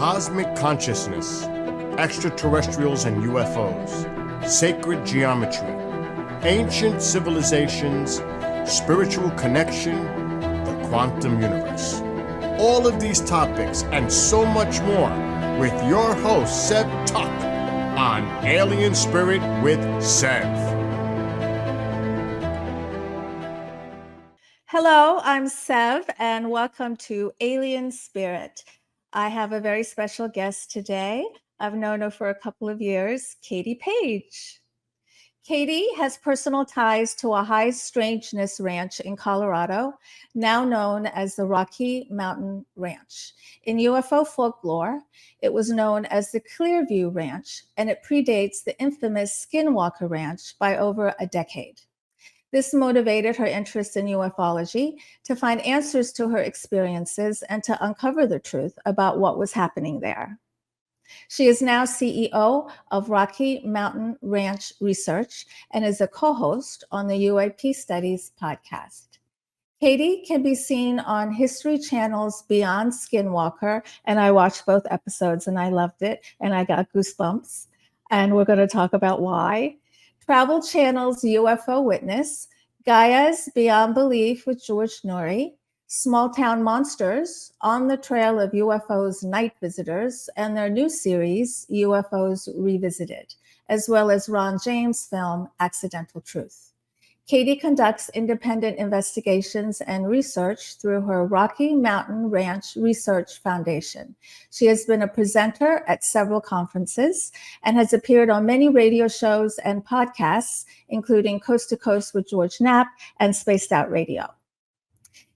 cosmic consciousness, extraterrestrials and UFOs, sacred geometry, ancient civilizations, spiritual connection, the quantum universe. All of these topics and so much more with your host, Sev Tuck, on Alien Spirit with Sev. Hello, I'm Sev, and welcome to Alien Spirit. I have a very special guest today. I've known her for a couple of years, Paige. Katie has personal ties to a high strangeness ranch in Colorado, now known as the Rocky Mountain Ranch. In UFO folklore, it was known as the Clearview Ranch, and it predates the infamous Skinwalker Ranch by over a decade. This motivated her interest in ufology to find answers to her experiences and to uncover the truth about what was happening there. She is now CEO of Rocky Mountain Ranch Research and is a co-host on the UAP Studies podcast. Katie can be seen on History Channel's Beyond Skinwalker, and I watched both episodes and I loved it, and I got goosebumps, and we're going to talk about why. Travel Channel's UFO Witness, Gaia's Beyond Belief with George Noory, Small Town Monsters, On the Trail of UFOs Night Visitors, and their new series, UFOs Revisited, as well as Ron James' film, Accidental Truth. Katie conducts independent investigations and research through her Rocky Mountain Ranch Research Foundation. She has been a presenter at several conferences and has appeared on many radio shows and podcasts, including Coast to Coast with George Knapp and Spaced Out Radio.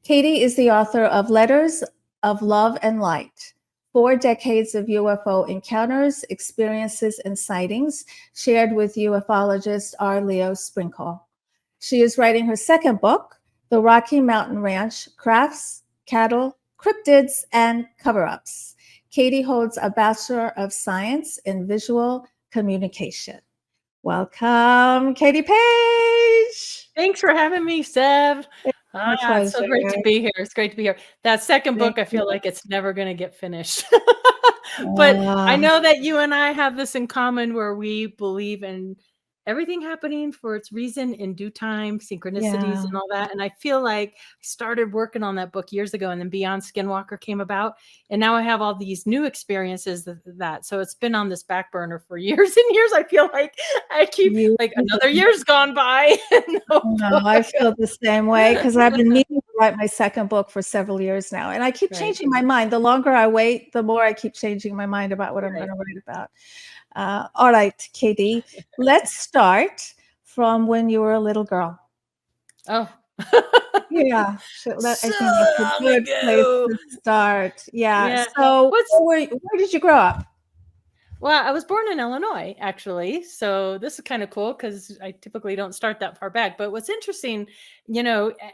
Katie is the author of Letters of Love and Light, 4 decades of UFO encounters, experiences, and sightings shared with ufologist R. Leo Sprinkle. She is writing her second book, The Rocky Mountain Ranch, Crafts, Cattle, Cryptids, and Cover-Ups. Katie holds a Bachelor of Science in Visual Communication. Welcome, Katie Paige. Thanks for having me, Sev. It's so great to be here. It's great to be here. That second book, I feel like it's never going to get finished. But I know that you and I have this in common where we believe in everything happening for its reason in due time, synchronicities and all that. And I feel like I started working on that book years ago, and then Beyond Skinwalker came about. And now I have all these new experiences that. So it's been on this back burner for years and years. I feel like I keep another year's gone by. No, I feel the same way because I've been meaning to write my second book for several years now. And I keep changing my mind. The longer I wait, the more I keep changing my mind about what I'm going to write about. All right, Katie, let's start from when you were a little girl. Oh, yeah. I think that's a good place to start. Yeah. So where did you grow up? Well, I was born in Illinois, actually. So this is kind of cool because I typically don't start that far back. But what's interesting,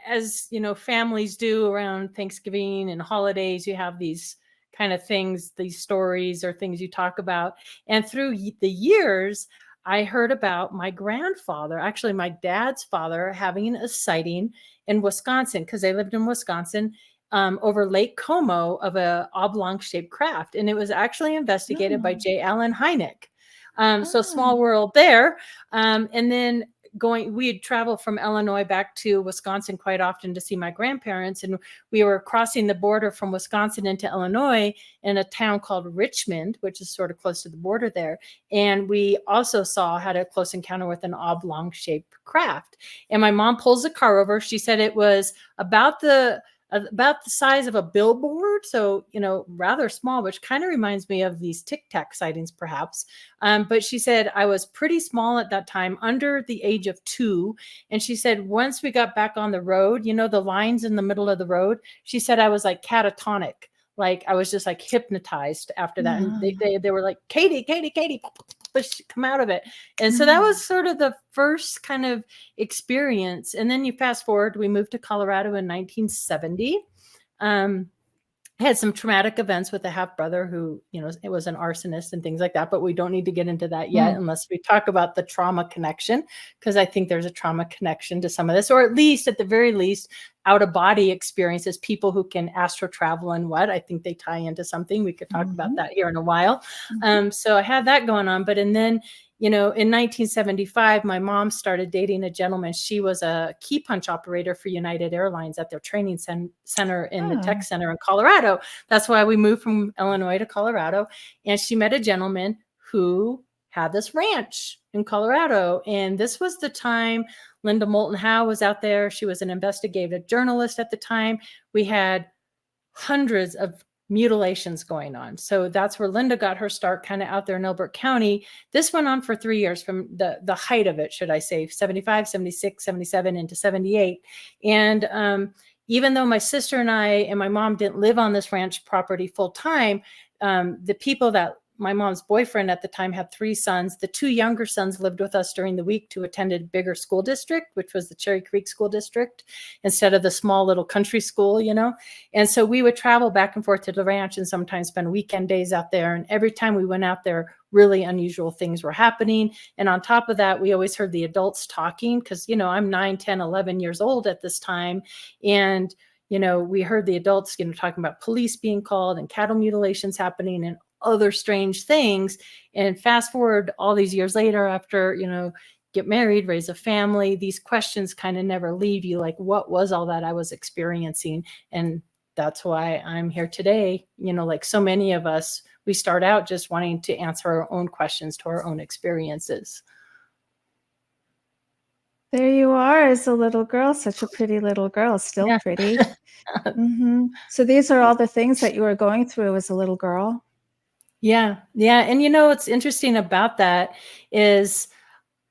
as families do around Thanksgiving and holidays, you have these kind of things, these stories or things you talk about. And through the years, I heard about my grandfather, actually my dad's father, having a sighting in Wisconsin because they lived in Wisconsin over Lake Como of a oblong-shaped craft. And it was actually investigated by J. Allen Hynek. So small world there. And then we had traveled from Illinois back to Wisconsin quite often to see my grandparents. And we were crossing the border from Wisconsin into Illinois in a town called Richmond, which is sort of close to the border there. And we also had a close encounter with an oblong shaped craft. And my mom pulls the car over. She said it was about the size of a billboard. So, rather small, which kind of reminds me of these Tic Tac sightings, perhaps. But she said I was pretty small at that time, under the age of 2. And she said, once we got back on the road, the lines in the middle of the road, she said I was like catatonic. Like I was just like hypnotized after that. And they were like, Katie, come out of it. And so that was sort of the first kind of experience. And then you fast forward, we moved to Colorado in 1970. I had some traumatic events with a half brother who, it was an arsonist and things like that, but we don't need to get into that yet unless we talk about the trauma connection, because I think there's a trauma connection to some of this, or at least, at the very least, out of body experiences, people who can astral travel and what, I think they tie into something. We could talk about that here in a while. So I had that going on, and then, in 1975, my mom started dating a gentleman. She was a key punch operator for United Airlines at their training center in the tech center in Colorado. That's why we moved from Illinois to Colorado. And she met a gentleman who had this ranch in Colorado. And this was the time Linda Moulton Howe was out there. She was an investigative journalist at the time. We had hundreds of mutilations going on. So that's where Linda got her start, kind of out there in Elbert County. This went on for 3 years, from the height of it, should I say, 75, 76, 77 into 78. And even though my sister and I and my mom didn't live on this ranch property full time, the people that my mom's boyfriend at the time had 3 sons. The 2 younger sons lived with us during the week to attend a bigger school district, which was the Cherry Creek School District, instead of the small little country school, And so we would travel back and forth to the ranch and sometimes spend weekend days out there. And every time we went out there, really unusual things were happening. And on top of that, we always heard the adults talking, because, I'm 9, 10, 11 years old at this time. And we heard the adults, talking about police being called and cattle mutilations happening and other strange things. And fast forward all these years later, after, get married, raise a family, these questions kind of never leave you. Like, what was all that I was experiencing? And that's why I'm here today. Like so many of us, we start out just wanting to answer our own questions to our own experiences. There you are as a little girl, such a pretty little girl, still pretty. So these are all the things that you were going through as a little girl. Yeah. And what's interesting about that is,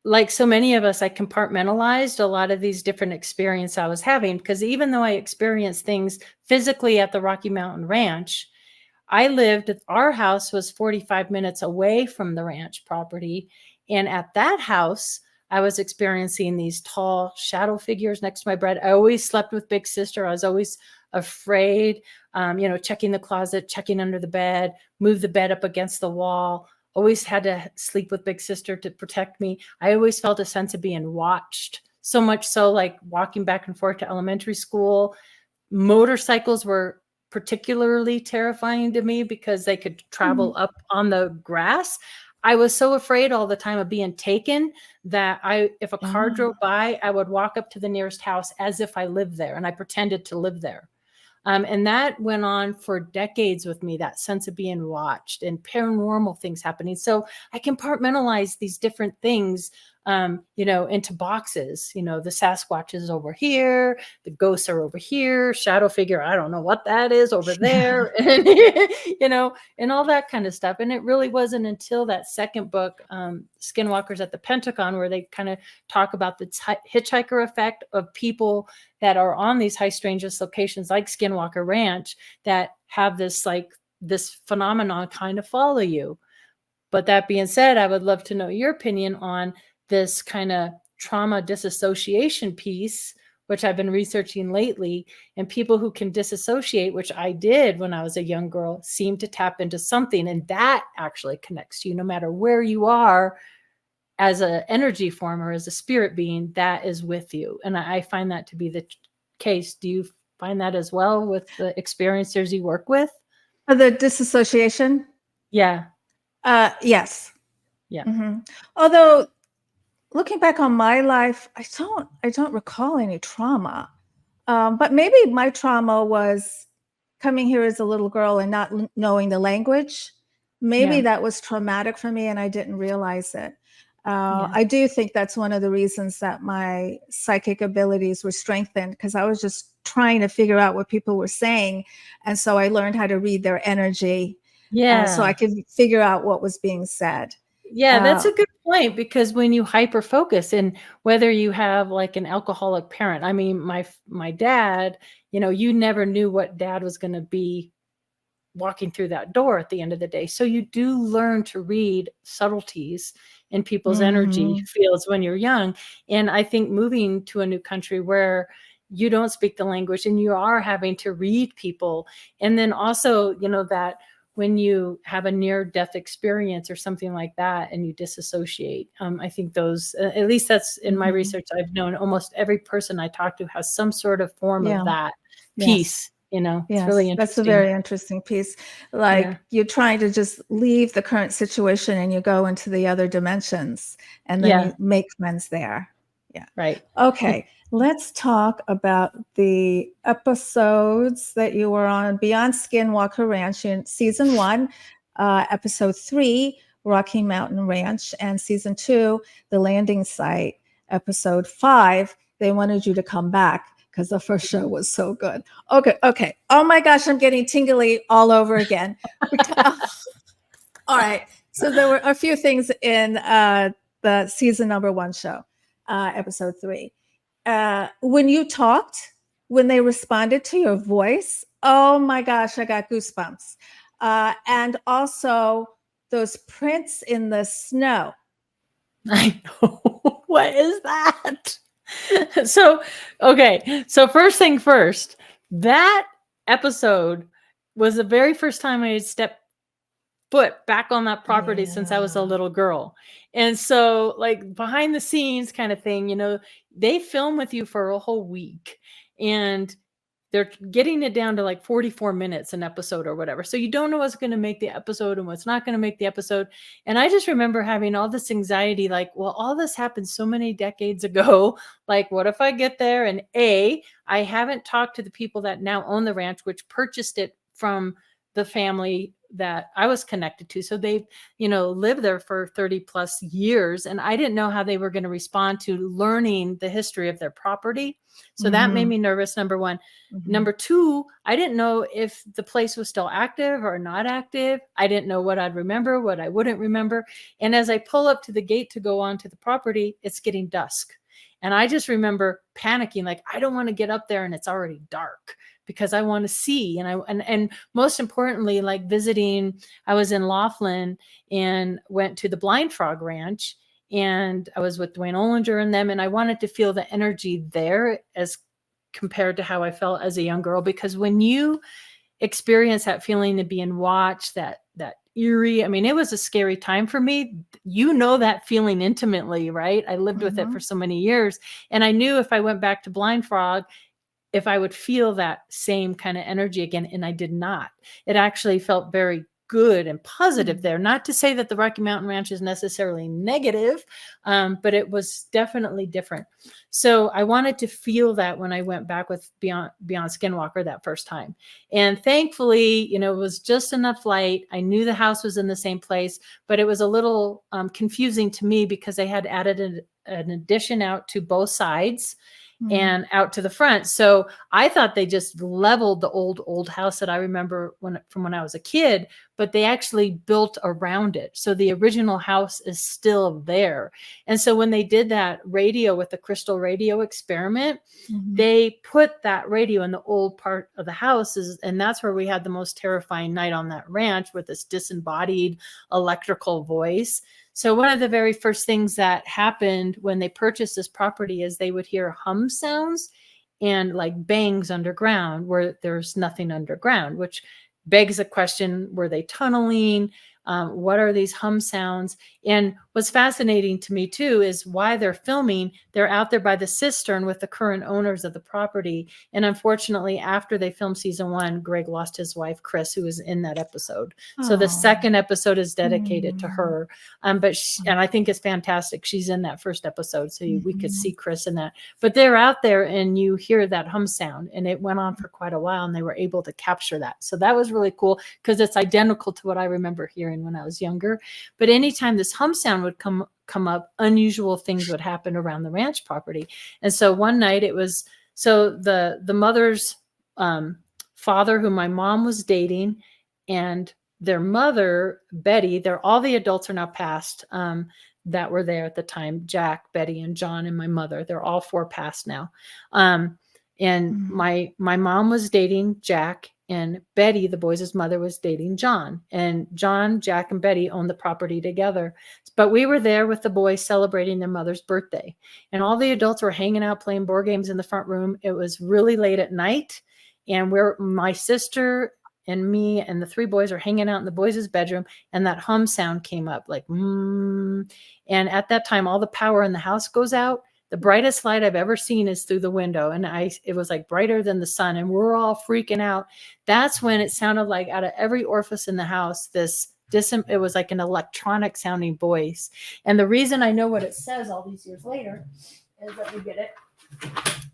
like so many of us, I compartmentalized a lot of these different experiences I was having, because even though I experienced things physically at the Rocky Mountain Ranch, our house was 45 minutes away from the ranch property. And at that house, I was experiencing these tall shadow figures next to my bed. I always slept with Big Sister. I was always afraid, checking the closet, checking under the bed, move the bed up against the wall. Always had to sleep with Big Sister to protect me. I always felt a sense of being watched. So much so, like walking back and forth to elementary school, motorcycles were particularly terrifying to me because they could travel up on the grass. I was so afraid all the time of being taken that if a car drove by, I would walk up to the nearest house as if I lived there, and I pretended to live there. And that went on for decades with me, that sense of being watched and paranormal things happening. So I compartmentalize these different things, into boxes. The Sasquatch is over here, the ghosts are over here, shadow figure, I don't know what that is, over there, and, and all that kind of stuff. And it really wasn't until that second book, Skinwalkers at the Pentagon, where they kind of talk about the hitchhiker effect of people that are on these high strangeness locations like Skinwalker Ranch that have this phenomenon kind of follow you. But that being said, I would love to know your opinion on this kind of trauma disassociation piece, which I've been researching lately. And people who can disassociate, which I did when I was a young girl, seem to tap into something. And that actually connects you no matter where you are as an energy form or as a spirit being, that is with you. And I find that to be the case. Do you find that as well with the experiencers you work with? The disassociation? Yeah. Yes. Yeah. Although looking back on my life, I don't recall any trauma. But maybe my trauma was coming here as a little girl and not knowing the language. Maybe that was traumatic for me and I didn't realize it. I do think that's one of the reasons that my psychic abilities were strengthened, because I was just trying to figure out what people were saying. And so I learned how to read their energy. So I could figure out what was being said. Yeah, that's a good point, because when you hyper focus, and whether you have like an alcoholic parent, I mean, my dad, you never knew what dad was going to be walking through that door at the end of the day. So you do learn to read subtleties in people's energy fields when you're young. And I think moving to a new country where, you don't speak the language and you are having to read people. And then also, that when you have a near-death experience or something like that and you disassociate, I think those, at least that's in my research, I've known almost every person I talk to has some sort of form of that piece. It's really interesting. That's a very interesting piece. Like you're trying to just leave the current situation and you go into the other dimensions and then you make friends there. Yeah. Right. Okay. Let's talk about the episodes that you were on Beyond Skinwalker Ranch in season 1, episode 3, Rocky Mountain Ranch, and season 2, The Landing Site, episode 5. They wanted you to come back because the first show was so good. Okay. Oh my gosh, I'm getting tingly all over again. All right. So there were a few things in the season number 1 show, episode 3. When you talked, when they responded to your voice, oh my gosh, I got goosebumps. And also those prints in the snow. I know. What is that? So first thing first, that episode was the very first time I had stepped foot back on that property since I was a little girl. And so like behind the scenes kind of thing, they film with you for a whole week and they're getting it down to like 44 minutes an episode or whatever. So you don't know what's going to make the episode and what's not going to make the episode. And I just remember having all this anxiety, like, well, all this happened so many decades ago. Like, what if I get there? And I haven't talked to the people that now own the ranch, which purchased it from the family that I was connected to. So they've, lived there for 30 plus years. And I didn't know how they were going to respond to learning the history of their property. So that made me nervous, number 1. Number 2, I didn't know if the place was still active or not active. I didn't know what I'd remember, what I wouldn't remember. And as I pull up to the gate to go onto the property, it's getting dusk. And I just remember panicking, like, I don't want to get up there and it's already dark because I want to see. And most importantly, like visiting, I was in Laughlin and went to the Blind Frog Ranch and I was with Dwayne Ollinger and them. And I wanted to feel the energy there as compared to how I felt as a young girl, because when you experience that feeling of being watched, that eerie, I mean, it was a scary time for me. That feeling intimately, right? I lived with it for so many years. And I knew if I went back to Blind Frog, if I would feel that same kind of energy again, and I did not. It actually felt very good and positive there. Not to say that the Rocky Mountain Ranch is necessarily negative, but it was definitely different. So I wanted to feel that when I went back with Beyond Skinwalker that first time. And thankfully, it was just enough light. I knew the house was in the same place, but it was a little confusing to me because they had added an addition out to both sides and out to the front. So I thought they just leveled the old house that I remember from when I was a kid, but they actually built around it. So the original house is still there. And so when they did that radio with the crystal radio experiment, they put that radio in the old part of the house. And that's where we had the most terrifying night on that ranch with this disembodied electrical voice. So one of the very first things that happened when they purchased this property is they would hear hum sounds and like bangs underground where there's nothing underground, which begs the question, were they tunneling? What are these hum sounds? And what's fascinating to me too is why they're filming. They're out there by the cistern with the current owners of the property. And unfortunately, after they filmed season 1, Greg lost his wife, Chris, who was in that episode. So the second episode is dedicated to her. And I think it's fantastic. She's in that first episode. So we could see Chris in that. But they're out there and you hear that hum sound. And it went on for quite a while and they were able to capture that. So that was really cool because it's identical to what I remember hearing when I was younger. But anytime this hum sound would come up, unusual things would happen around the ranch property. And so one night it was, so the mother's father, who my mom was dating, and their mother, Betty, all the adults are now passed that were there at the time, Jack, Betty, and John, and my mother. They're all 4 passed now. And my mom was dating Jack, And Betty, the boys' mother, was dating John. And John, Jack, and Betty owned the property together. But we were there with the boys celebrating their mother's birthday. And all the adults were hanging out playing board games in the front room. It was really late at night. And my sister and me and the three boys are hanging out in the boys' bedroom. And that hum sound came up like, And at that time, all the power in the house goes out. The brightest light I've ever seen is through the window. And it was like brighter than the sun. And we're all freaking out. That's when it sounded like out of every orifice in the house, it was like an electronic sounding voice. And the reason I know what it says all these years later is, let me get it.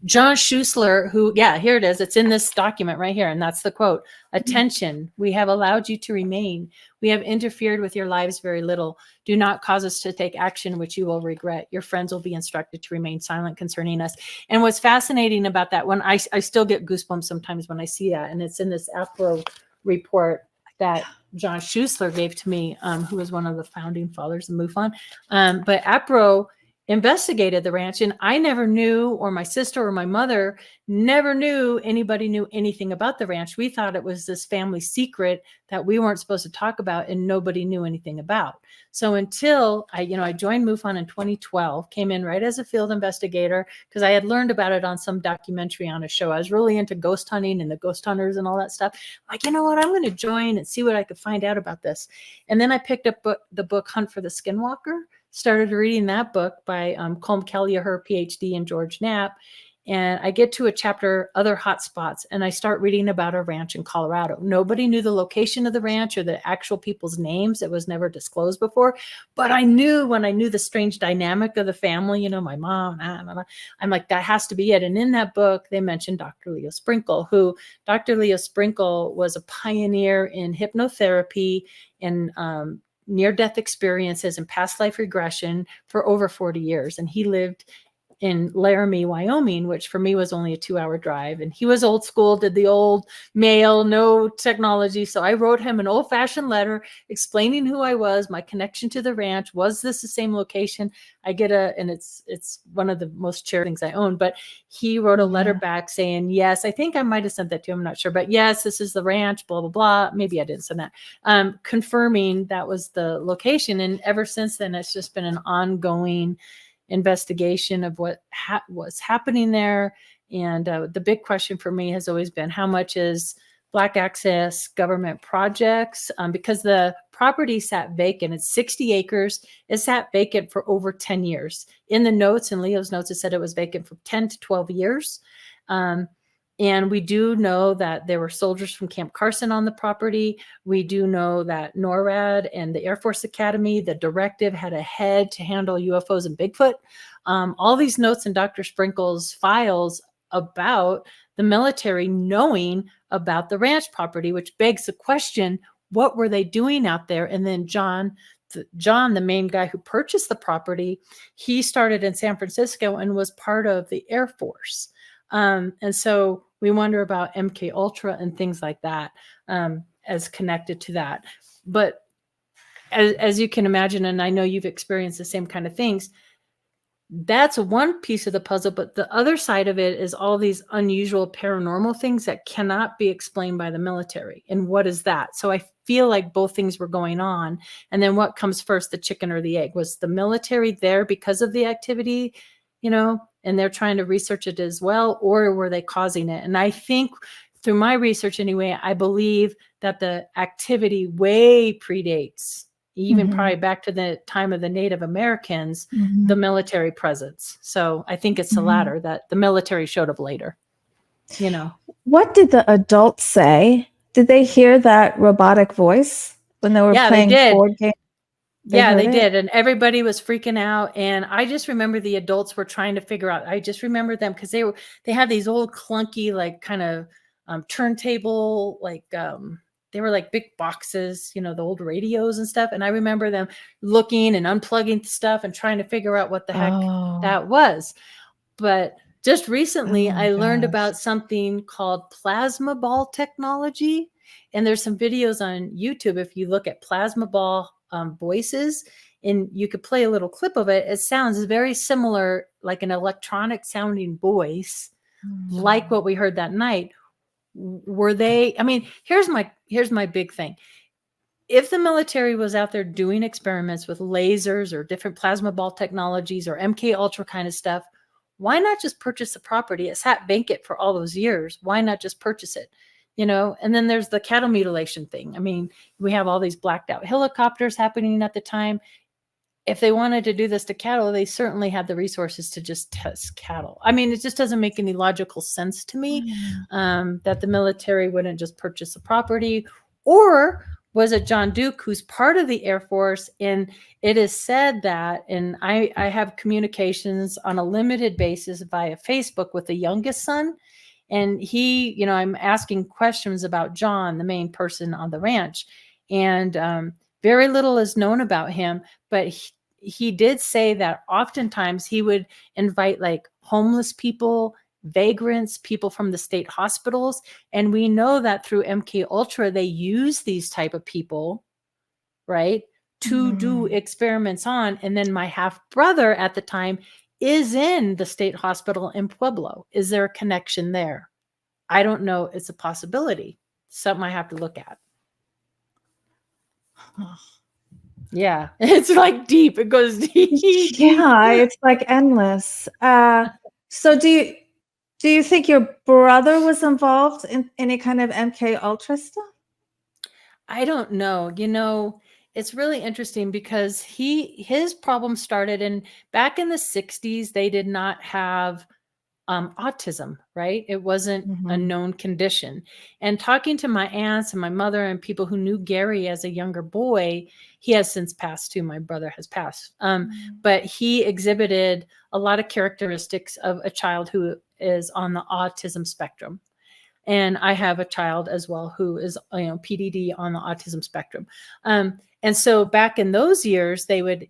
John Schuessler, here it is. It's in this document right here. And that's the quote. "Attention, we have allowed you to remain. We have interfered with your lives very little. Do not cause us to take action, which you will regret. Your friends will be instructed to remain silent concerning us." And what's fascinating about that, when I still get goosebumps sometimes when I see that, and it's in this APRO report that John Schuessler gave to me, who was one of the founding fathers of MUFON. But APRO investigated the ranch, and I never knew, or my sister or my mother never knew anybody knew anything about the ranch. We thought it was this family secret that we weren't supposed to talk about and nobody knew anything about. So until I joined MUFON in 2012, came in right as a field investigator because I had learned about it on some documentary on a show. I was really into ghost hunting and the ghost hunters and all that stuff. Like, you know what, I'm going to join and see what I could find out about this. And then I picked up the book Hunt for the Skinwalker. Started reading that book by Colm Kelleher, PhD, and George Knapp. And I get to a chapter, Other Hotspots, and I start reading about a ranch in Colorado. Nobody knew the location of the ranch or the actual people's names. It was never disclosed before. But I knew when I knew the strange dynamic of the family, my mom, I'm like, that has to be it. And in that book, they mentioned Dr. Leo Sprinkle, who Dr. Leo Sprinkle was a pioneer in hypnotherapy and near-death experiences and past life regression for over 40 years. And he lived in Laramie, Wyoming, which for me was only a 2-hour drive. And he was old school, did the old mail, no technology. So I wrote him an old-fashioned letter explaining who I was, my connection to the ranch. Was this the same location? And it's one of the most cherished things I own. But he wrote a letter back saying, yes, I think I might have sent that to him. I'm not sure. But yes, this is the ranch, blah, blah, blah. Maybe I didn't send that. Confirming that was the location. And ever since then, it's just been an ongoing investigation of what was happening there. And the big question for me has always been, how much is Black access government projects? Because the property sat vacant. It's 60 acres. It sat vacant for over 10 years. In the notes, in Leo's notes, it said it was vacant for 10 to 12 years. And we do know that there were soldiers from Camp Carson on the property. We do know that NORAD and the Air Force Academy, the directive had a head to handle UFOs and Bigfoot. All these notes in Dr. Sprinkle's files about the military knowing about the ranch property, which begs the question, what were they doing out there? And then John, the main guy who purchased the property, he started in San Francisco and was part of the Air Force. And so we wonder about MK Ultra and things like that as connected to that. But as you can imagine, and I know you've experienced the same kind of things, that's one piece of the puzzle. But the other side of it is all these unusual paranormal things that cannot be explained by the military. And what is that? So I feel like both things were going on. And then what comes first, the chicken or the egg? Was the military there because of the activity, and they're trying to research it as well, or were they causing it? And I think through my research anyway, I believe that the activity way predates, even probably back to the time of the Native Americans, the military presence. So I think it's the latter, that the military showed up later, What did the adults say? Did they hear that robotic voice when they were playing board games? They did. And everybody was freaking out. And I just remember the adults were trying to figure out, I just remember them because they had these old clunky, like kind of turntable, like they were like big boxes, the old radios and stuff. And I remember them looking and unplugging stuff and trying to figure out what the heck that was. But just recently, I learned about something called plasma ball technology. And there's some videos on YouTube. If you look at plasma ball voices, and you could play a little clip of it, it sounds very similar, like an electronic sounding voice, like what we heard that night. were they, I mean, here's my big thing. If the military was out there doing experiments with lasers or different plasma ball technologies or MK Ultra kind of stuff, why not just purchase the property? It sat vacant for all those years. Why not just purchase it? And then there's the cattle mutilation thing. I mean, we have all these blacked out helicopters happening at the time. If they wanted to do this to cattle, they certainly had the resources to just test cattle. I mean, it just doesn't make any logical sense to me that the military wouldn't just purchase the property. Or was it John Duke, who's part of the Air Force? And it is said that, and I have communications on a limited basis via Facebook with the youngest son. And he, I'm asking questions about John, the main person on the ranch. And very little is known about him, but he did say that oftentimes he would invite like homeless people, vagrants, people from the state hospitals. And we know that through MK Ultra, they use these type of people, right, to do experiments on. And then my half brother at the time is in the state hospital in Pueblo. Is there a connection there? I don't know. It's a possibility. Something I have to look at. Yeah, it's like deep. It goes deep. Yeah, it's like endless. So do you think your brother was involved in any kind of MK Ultra stuff? I don't know. It's really interesting because his problem started back in the 60s. They did not have autism, right? It wasn't a known condition. And talking to my aunts and my mother and people who knew Gary as a younger boy, he has since passed too. My brother has passed. But he exhibited a lot of characteristics of a child who is on the autism spectrum. And I have a child as well who is, PDD on the autism spectrum. And so back in those years, they would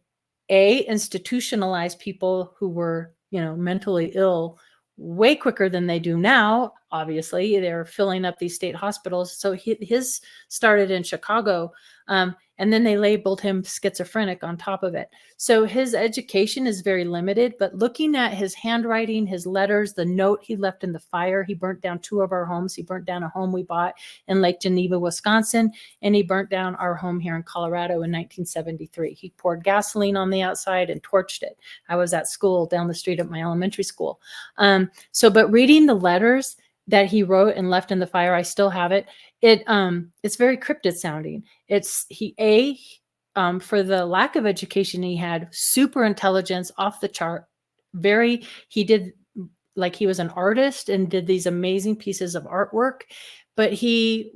institutionalize people who were, mentally ill way quicker than they do now. Obviously, they're filling up these state hospitals. So his started in Chicago. And then they labeled him schizophrenic on top of it. So his education is very limited, but looking at his handwriting, his letters, the note he left in the fire, he burnt down 2 of our homes. He burnt down a home we bought in Lake Geneva, Wisconsin, and he burnt down our home here in Colorado in 1973. He poured gasoline on the outside and torched it. I was at school down the street at my elementary school. But reading the letters that he wrote and left in the fire, I still have it. It's very cryptid sounding. For the lack of education he had, super intelligence off the chart. He did, like, he was an artist and did these amazing pieces of artwork, but he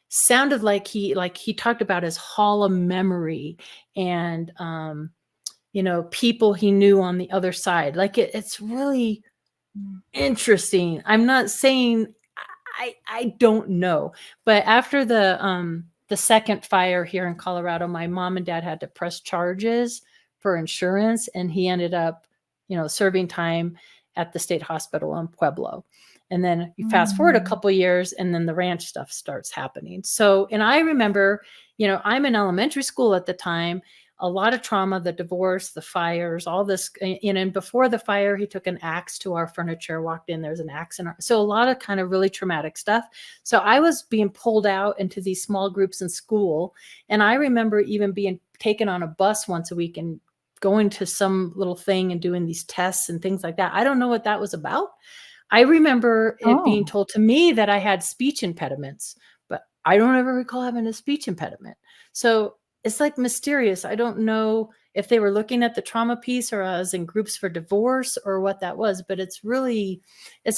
sounded like he talked about his hall of memory and people he knew on the other side. Like it's really interesting. I'm not saying I don't know, but after the second fire here in Colorado, my mom and dad had to press charges for insurance, and he ended up, serving time at the state hospital in Pueblo. And then you fast forward a couple of years, and then the ranch stuff starts happening. So, and I remember, I'm in elementary school at the time. A lot of trauma, the divorce, the fires, all this, and before the fire, he took an axe to our furniture, walked in, there's an axe so a lot of kind of really traumatic stuff. So I was being pulled out into these small groups in school. And I remember even being taken on a bus once a week and going to some little thing and doing these tests and things like that. I don't know what that was about. I remember it being told to me that I had speech impediments, but I don't ever recall having a speech impediment. So it's like mysterious. I don't know if they were looking at the trauma piece or I was in groups for divorce or what that was, but it's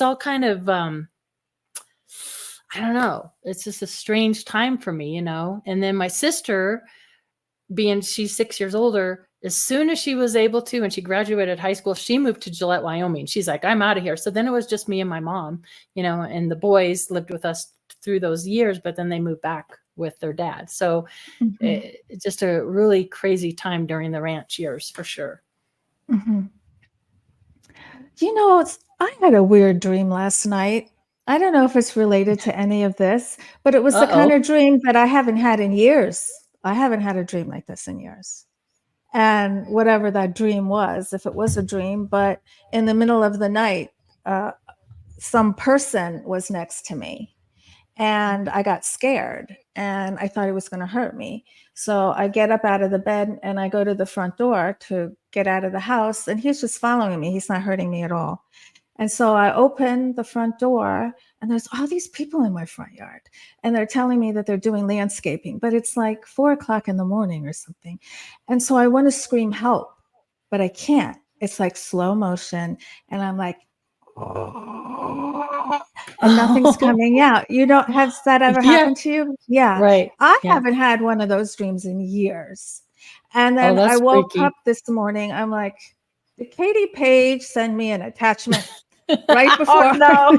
all kind of, I don't know. It's just a strange time for me, And then my sister, she's 6 years older, as soon as she was able to, and she graduated high school, she moved to Gillette, Wyoming. She's like, I'm out of here. So then it was just me and my mom, and the boys lived with us through those years, but then they moved back with their dad. So it's just a really crazy time during the ranch years for sure. I had a weird dream last night. I don't know if it's related to any of this, but it was the kind of dream that I haven't had in years. I haven't had a dream like this in years. And whatever that dream was, if it was a dream, but in the middle of the night, some person was next to me, and I got scared and I thought it was going to hurt me. So I get up out of the bed and I go to the front door to get out of the house, and he's just following me. He's not hurting me at all. And so I open the front door, and there's all these people in my front yard, and they're telling me that they're doing landscaping, but it's like 4:00 in the morning or something. And so I want to scream help, but I can't. It's like slow motion, and I'm like, and nothing's coming out. You don't has that ever Yeah. happened to you? Yeah. Right. I Yeah. haven't had one of those dreams in years. And Oh, then I that's woke freaky. up this morning. I'm like, did Katie Paige send me an attachment right before? Oh, no.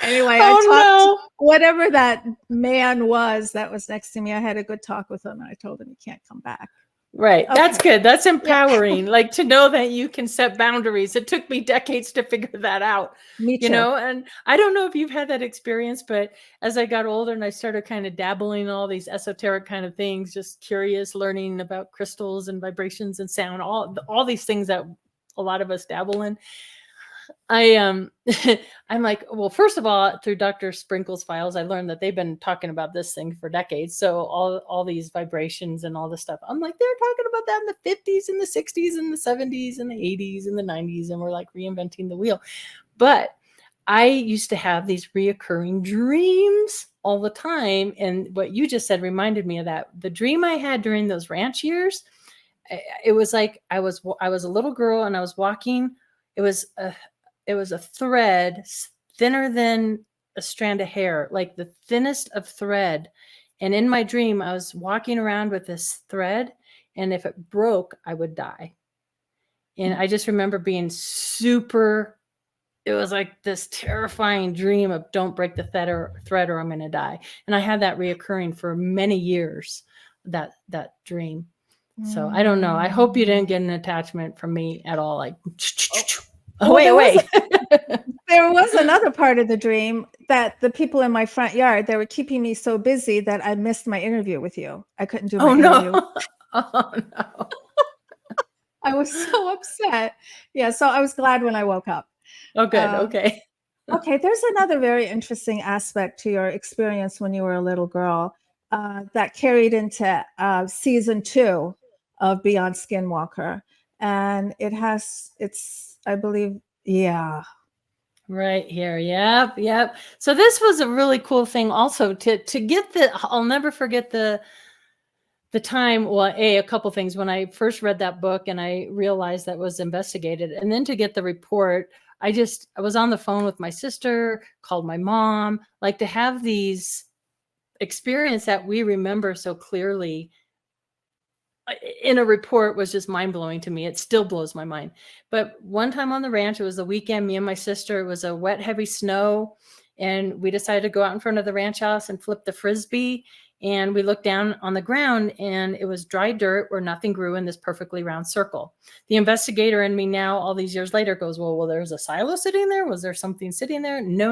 Anyway, Oh, I talked no. whatever that man was that was next to me. I had a good talk with him, and I told him he can't come back. Right. That's Okay. good. That's empowering. Like, to know that you can set boundaries. It took me decades to figure that out, Me too. you know, and I don't know if you've had that experience, but as I got older and I started kind of dabbling in all these esoteric kind of things, just curious, learning about crystals and vibrations and sound, all these things that a lot of us dabble in. I'm like, well, first of all, through Dr. Sprinkle's files, I learned that they've been talking about this thing for decades. So all these vibrations and all this stuff, I'm like, they're talking about that in the 50s and the 60s and the 70s and the 80s and the 90s, and we're like reinventing the wheel. But I used to have these reoccurring dreams all the time, and what you just said reminded me of that. The dream I had during those ranch years, it was like I was a little girl and I was walking. It was a thread thinner than a strand of hair, like the thinnest of thread. And in my dream, I was walking around with this thread, and if it broke, I would die. And I just remember being it was like this terrifying dream of don't break the thread or I'm going to die. And I had that reoccurring for many years, that dream. So I don't know. I hope you didn't get an attachment from me at all. Like, oh, wait. There was another part of the dream that the people in my front yard, they were keeping me so busy that I missed my interview with you. I couldn't do my interview. Oh, no. I was so upset. Yeah, so I was glad when I woke up. Oh, good. Okay. Okay, there's another very interesting aspect to your experience when you were a little girl that carried into season 2 of Beyond Skinwalker. And it's, I believe, yeah. Right here. Yep. So this was a really cool thing also to get I'll never forget the time. Well, a couple things. When I first read that book and I realized that was investigated, and then to get the report, I was on the phone with my sister, called my mom, like to have these experience that we remember so clearly in a report was just mind-blowing to me. It still blows my mind. But one time on the ranch, it was the weekend, me and my sister, it was a wet, heavy snow, and we decided to go out in front of the ranch house and flip the Frisbee. And we looked down on the ground, and it was dry dirt where nothing grew in this perfectly round circle. The investigator in me now, all these years later, goes, well, there's a silo sitting there. Was there something sitting there? No.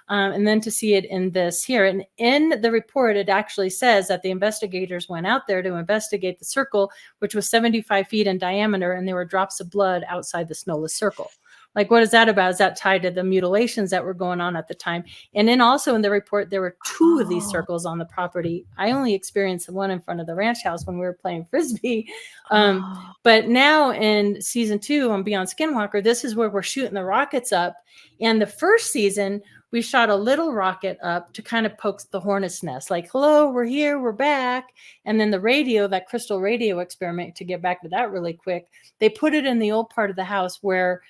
And then to see it in this here, and in the report, it actually says that the investigators went out there to investigate the circle, which was 75 feet in diameter, and there were drops of blood outside the snowless circle. Like, what is that about? Is that tied to the mutilations that were going on at the time? And then also in the report, there were 2 of these circles on the property. I only experienced the one in front of the ranch house when we were playing Frisbee. But now in season 2 on Beyond Skinwalker, this is where we're shooting the rockets up. And the first season, we shot a little rocket up to kind of poke the hornet's nest. Like, hello, we're here, we're back. And then the radio, that crystal radio experiment, to get back to that really quick, they put it in the old part of the house where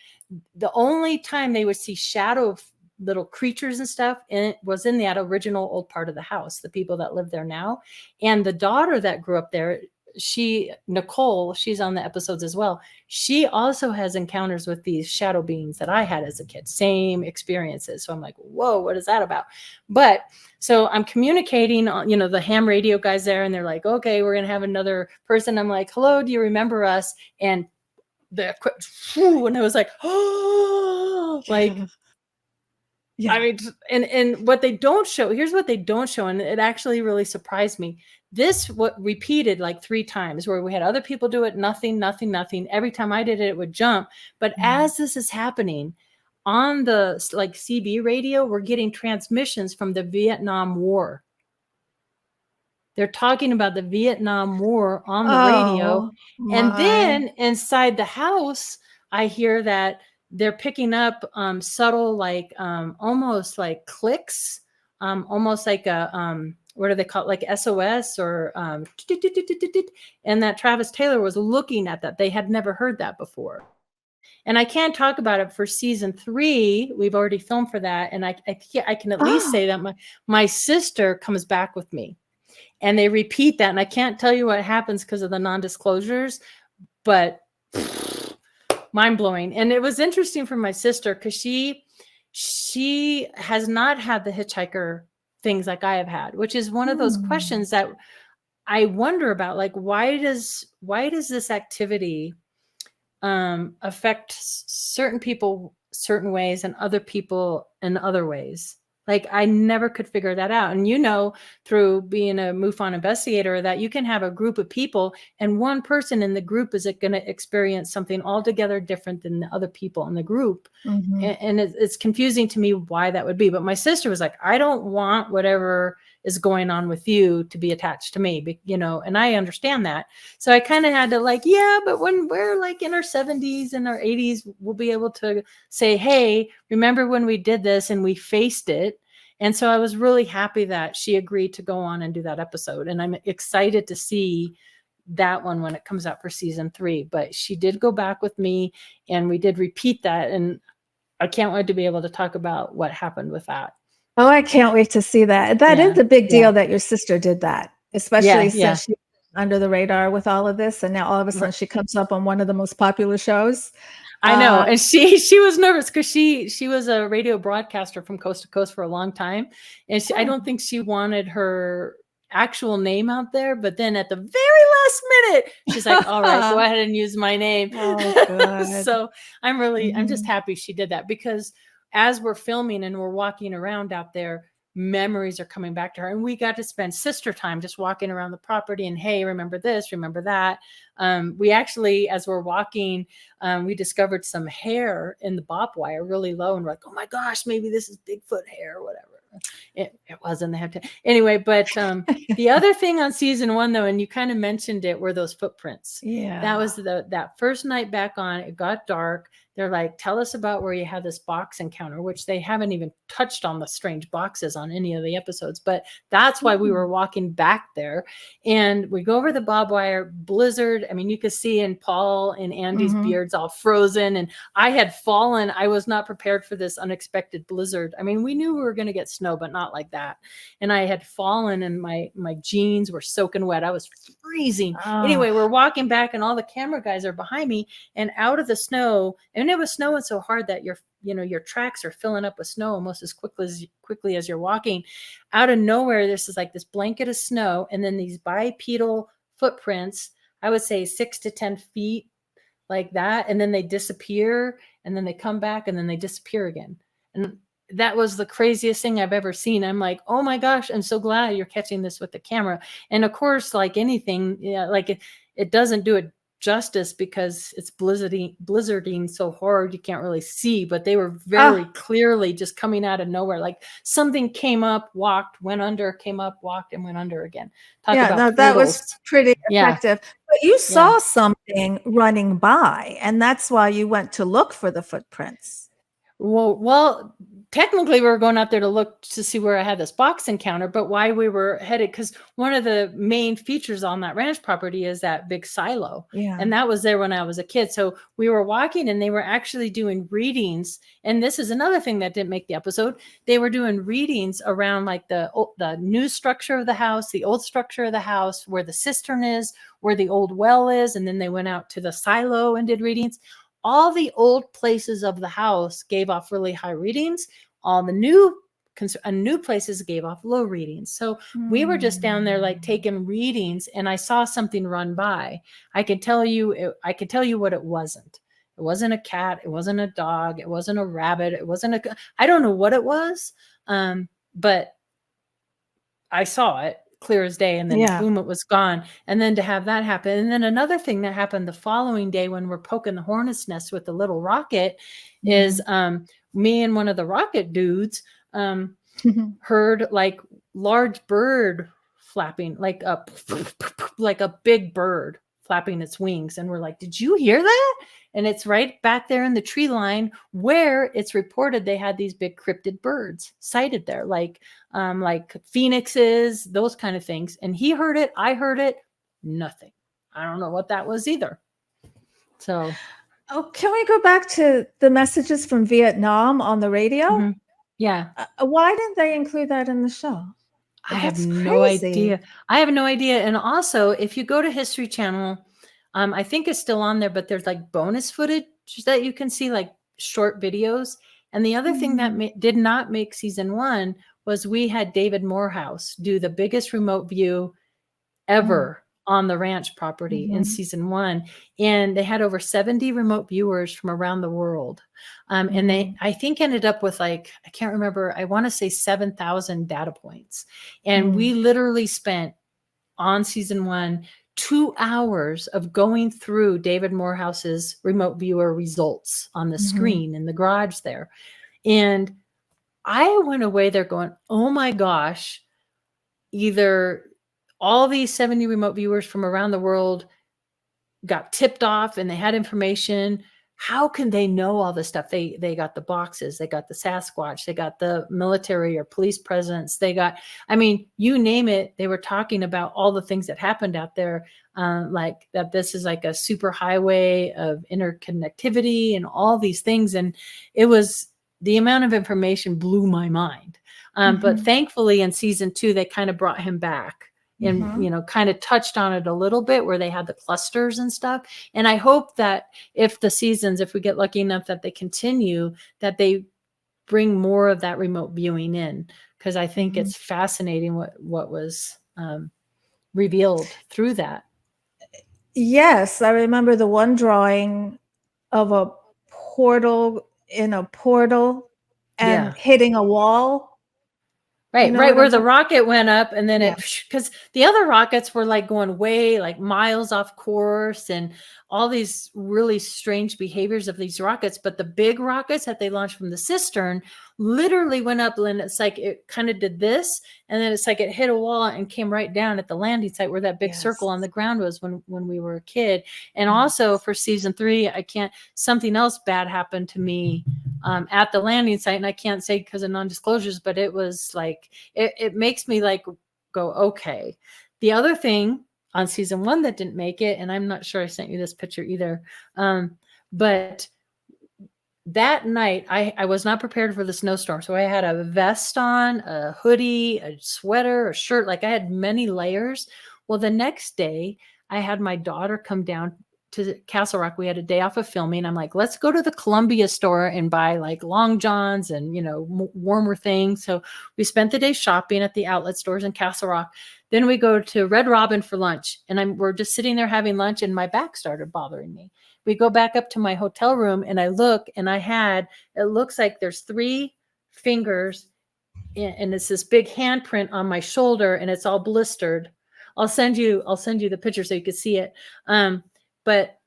the only time they would see shadow of little creatures and stuff was in that original old part of the house, the people that live there now. And the daughter that grew up there, Nicole, she's on the episodes as well. She also has encounters with these shadow beings that I had as a kid, same experiences. So I'm like, whoa, what is that about? But so I'm communicating on, the ham radio guys there, and they're like, okay, we're going to have another person. I'm like, hello, do you remember us? And and I was like, oh, like, yeah. I mean, and what they don't show, here's what they don't show. And it actually really surprised me. What repeated like 3 times, where we had other people do it. Nothing. Every time I did it, it would jump. But as this is happening, on the like CB radio, we're getting transmissions from the Vietnam War. They're talking about the Vietnam War on the radio. Oh And my. then inside the house, I hear that they're picking up subtle, like almost like clicks, almost like a, what do they call it? Like SOS or, and that Travis Taylor was looking at that. They had never heard that before. And I can't talk about it for season 3. We've already filmed for that. And I can at least say that my sister comes back with me. And they repeat that. And I can't tell you what happens because of the non-disclosures, but mind blowing. And it was interesting for my sister because she has not had the hitchhiker things like I have had, which is one of those questions that I wonder about. Like, why does this activity affect certain people certain ways and other people in other ways? Like, I never could figure that out. And through being a MUFON investigator, that you can have a group of people and one person in the group is going to experience something altogether different than the other people in the group. And it's confusing to me why that would be. But my sister was like, I don't want whatever is going on with you to be attached to me, and I understand that. So I kind of had to but when we're like in our 70s and our 80s, we'll be able to say, hey, remember when we did this and we faced it. And so I was really happy that she agreed to go on and do that episode. And I'm excited to see that one when it comes out for season 3. But she did go back with me and we did repeat that. And I can't wait to be able to talk about what happened with that. Oh, I can't wait to see that. That is a big deal that your sister did that, especially since she's under the radar with all of this. And now all of a sudden she comes up on one of the most popular shows. I know. And she was nervous because she was a radio broadcaster from coast to coast for a long time. And I don't think she wanted her actual name out there. But then at the very last minute, she's like, all right, go ahead and use my name. So I'm just happy she did that, because as we're filming and we're walking around out there, memories are coming back to her. And we got to spend sister time just walking around the property and, hey, remember this, remember that. We actually, as we're walking, we discovered some hair in the barbed wire really low. And we're like, oh my gosh, maybe this is Bigfoot hair or whatever. It wasn't. They have to anyway. But the other thing on season 1, though, and you kind of mentioned it, were those footprints. Yeah, that was that first night back on. It got dark. They're like, tell us about where you had this box encounter, which they haven't even touched on the strange boxes on any of the episodes. But that's why we were walking back there. And we go over the barbed wire, blizzard. I mean, you could see in Paul and Andy's beards all frozen. And I had fallen. I was not prepared for this unexpected blizzard. I mean, we knew we were going to get snow, but not like that. And I had fallen and my jeans were soaking wet. I was freezing. Anyway, we're walking back and all the camera guys are behind me, and out of the snow, and it was snowing so hard that your tracks are filling up with snow almost as quickly as you're walking. Out of nowhere, there's this blanket of snow, and then these bipedal footprints, I would say 6 to 10 feet like that. And then they disappear, and then they come back, and then they disappear again. And that was the craziest thing I've ever seen. I'm like, oh my gosh, I'm so glad you're catching this with the camera. And of course, like anything, it doesn't do it justice because it's blizzarding so hard you can't really see, but they were very clearly just coming out of nowhere. Like something came up, walked, went under, came up, walked, and went under again. That was pretty effective. But you saw something running by, and that's why you went to look for the footprints. Well, technically we were going out there to look to see where I had this box encounter, but why we were headed, because one of the main features on that ranch property is that big silo. And that was there when I was a kid. So we were walking and they were actually doing readings. And this is another thing that didn't make the episode. They were doing readings around like the new structure of the house, the old structure of the house, where the cistern is, where the old well is. And then they went out to the silo and did readings. All the old places of the house gave off really high readings. All the new places gave off low readings. So we were just down there like taking readings, and I saw something run by. I could tell you what it wasn't. It wasn't a cat. It wasn't a dog. It wasn't a rabbit. It wasn't I don't know what it was. But I saw it. clear as day, and then Yeah. boom, it was gone. And then to have that happen. And then another thing that happened the following day when we're poking the hornet's nest with the little rocket is me and one of the rocket dudes heard like large bird flapping, like a big bird flapping its wings. And we're like, did you hear that? And it's right back there in the tree line where it's reported they had these big cryptid birds sighted there, like phoenixes, those kind of things. And he heard it. I heard it. Nothing. I don't know what that was either. So. Oh, can we go back to the messages from Vietnam on the radio? Yeah. Why didn't they include that in the show? I have no idea. I have no idea. And also, if you go to History Channel, I think it's still on there, but there's like bonus footage that you can see, like short videos. And the other thing that did not make season 1 was we had David Morehouse do the biggest remote view ever on the ranch property in season 1. And they had over 70 remote viewers from around the world. And they, I think, ended up with like, I can't remember, I want to say 7,000 data points. And we literally spent on season 1, 2 hours of going through David Morehouse's remote viewer results on the screen in the garage there. And I went away there going, oh my gosh, either all these 70 remote viewers from around the world got tipped off and they had information. How can they know all this stuff? They got the boxes, they got the Sasquatch, they got the military or police presence, they got, I mean, you name it, they were talking about all the things that happened out there, like that this is like a super highway of interconnectivity and all these things. And it was, the amount of information blew my mind. But thankfully in season 2, they kind of brought him back and, you know, kind of touched on it a little bit where they had the clusters and stuff. And I hope that if the seasons, if we get lucky enough that they continue, that they bring more of that remote viewing in, because I think it's fascinating what was revealed through that. Yes, I remember the one drawing of a portal in a portal and hitting a wall. Right, You know right what I where the mean? rocket went up, and then Yeah. because the other rockets were like going way like miles off course and all these really strange behaviors of these rockets. But the big rockets that they launched from the cistern literally went up, and it's like it kind of did this, and then it's like it hit a wall and came right down at the landing site where that big circle on the ground was when we were a kid. And also for season 3, something else bad happened to me at the landing site, and I can't say because of non-disclosures, but it was like it makes me like go, okay. The other thing on season 1 that didn't make it, and I'm not sure I sent you this picture either, but that night I was not prepared for the snowstorm. So I had a vest on, a hoodie, a sweater, a shirt, like I had many layers. Well, the next day I had my daughter come down to Castle Rock. We had a day off of filming. I'm like, let's go to the Columbia store and buy like long johns and, you know, warmer things. So we spent the day shopping at the outlet stores in Castle Rock. Then we go to Red Robin for lunch, and we're just sitting there having lunch, and my back started bothering me. We go back up to my hotel room, and I look, and it looks like there's 3 fingers, and it's this big handprint on my shoulder, and it's all blistered. I'll send you the picture so you can see it. But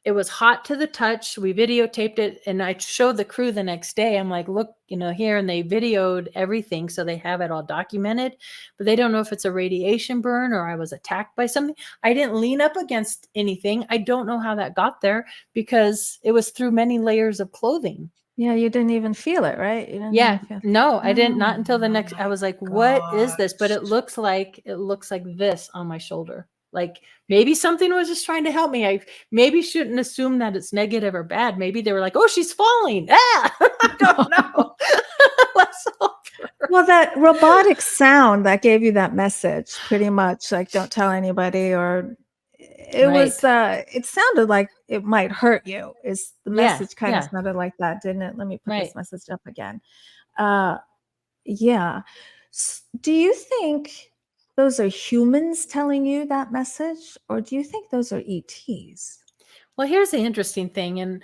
it was hot to the touch. We videotaped it, and I showed the crew the next day. I'm like, look, you know, here, and they videoed everything, so they have it all documented, but they don't know if it's a radiation burn or I was attacked by something. I didn't lean up against anything. I don't know how that got there because it was through many layers of clothing. Yeah, you didn't even feel it, right? You didn't Yeah, even feel no, I didn't. Not Oh until the next. I was like, "What is this?" But it looks like this on my shoulder. Like maybe something was just trying to help me. I maybe shouldn't assume that it's negative or bad. Maybe they were like, "Oh, she's falling." Ah, I don't know. Let's hope. Well, that robotic sound that gave you that message, pretty much like "Don't tell anybody," or it was. It sounded like it might hurt you. Is the message kind of sounded like that, didn't it? Let me put this message up again. Yeah. Do you think those are humans telling you that message, or do you think those are ETs? Well, here's the interesting thing, and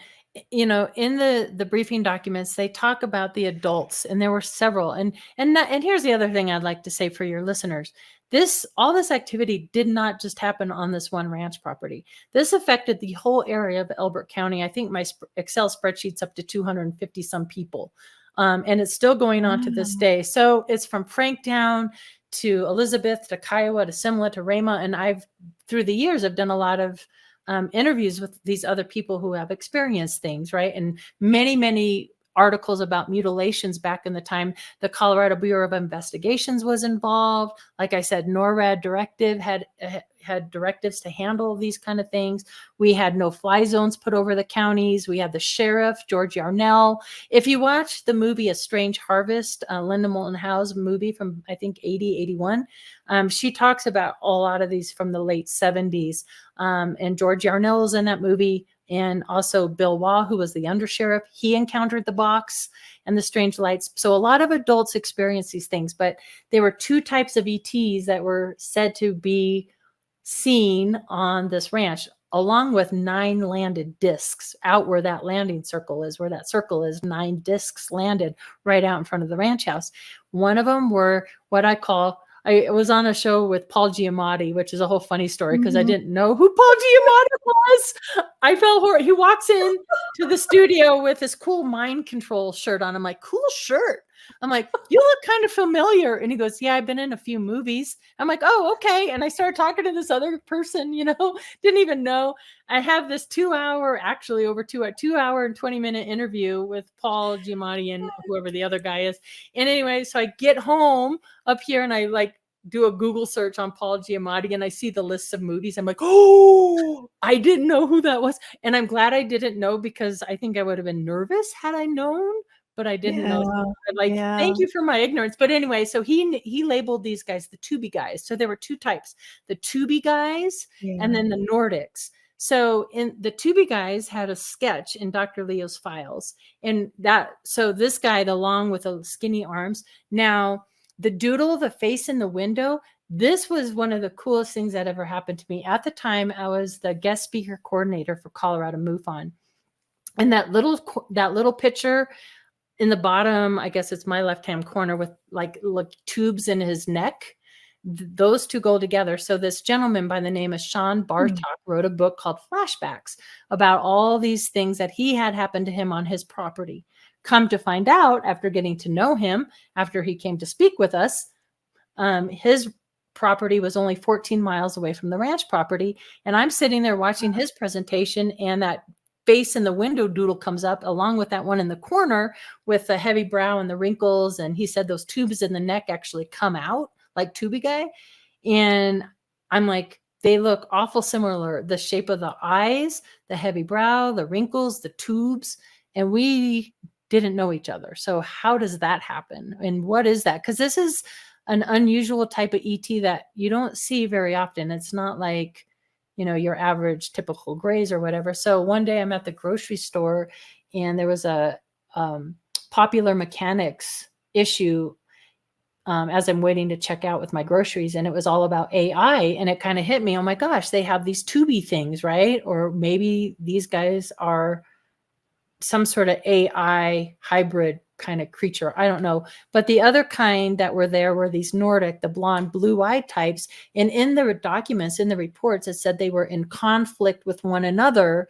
in the briefing documents, they talk about the adults, and there were several. And here's the other thing I'd like to say for your listeners. All this activity did not just happen on this one ranch property. This affected the whole area of Elbert County. I think my Excel spreadsheet's up to 250 some people. And it's still going on to this day. So it's from Franktown to Elizabeth to Kiowa to Simla to Rama. And through the years, I've done a lot of interviews with these other people who have experienced things, right? And many, many articles about mutilations back in the time. The Colorado Bureau of Investigations was involved. Like I said, NORAD directive had directives to handle these kind of things. We had no-fly zones put over the counties. We had the sheriff, George Yarnell. If you watch the movie A Strange Harvest, Linda Moulton Howe's movie from, I think, 80, 81, she talks about a lot of these from the late 70s. And George Yarnell is in that movie. And also Bill Waugh, who was the undersheriff, he encountered the box and the strange lights. So a lot of adults experience these things, but there were two types of ETs that were said to be seen on this ranch, along with 9 landed discs out where that landing circle is, 9 discs landed right out in front of the ranch house. One of them were what I was on a show with Paul Giamatti, which is a whole funny story because I didn't know who Paul Giamatti was. I felt horrible. He walks in to the studio with this cool mind control shirt on. I'm like, cool shirt. I'm like, you look kind of familiar. And he goes, yeah, I've been in a few movies. I'm like, oh, okay. And I started talking to this other person, didn't even know. I have this 2 hour, actually over 2 hour and 20-minute interview with Paul Giamatti and whoever the other guy is. And anyway, so I get home up here and I do a Google search on Paul Giamatti and I see the list of movies. I'm like, oh, I didn't know who that was. And I'm glad I didn't know because I think I would have been nervous had I known, but I didn't know. So thank you for my ignorance. But anyway, so he labeled these guys the Tubi guys. So there were two types, the Tubi guys and then the Nordics. So the Tubi guys had a sketch in Dr. Leo's files. And so this guy, the long with the skinny arms, now the doodle of a face in the window, this was one of the coolest things that ever happened to me. At the time, I was the guest speaker coordinator for Colorado MUFON. And that little picture in the bottom, I guess it's my left-hand corner with like tubes in his neck, those two go together. So this gentleman by the name of Sean Bartok wrote a book called Flashbacks about all these things that he had happened to him on his property. Come to find out, after getting to know him, after he came to speak with us, his property was only 14 miles away from the ranch property. And I'm sitting there watching his presentation, and that face in the window doodle comes up along with that one in the corner with the heavy brow and the wrinkles. And he said those tubes in the neck actually come out like Tubi guy. And I'm like, they look awful similar. The shape of the eyes, the heavy brow, the wrinkles, the tubes. And we didn't know each other. So how does that happen? And what is that? Because this is an unusual type of ET that you don't see very often. It's not like, your average typical grays or whatever. So one day I'm at the grocery store and there was a Popular Mechanics issue as I'm waiting to check out with my groceries. And it was all about AI. And it kind of hit me, oh my gosh, they have these Tubi things, right? Or maybe these guys are some sort of AI hybrid kind of creature. I don't know. But the other kind that were there were these Nordic, the blonde, blue-eyed types. And in the documents, in the reports, it said they were in conflict with one another.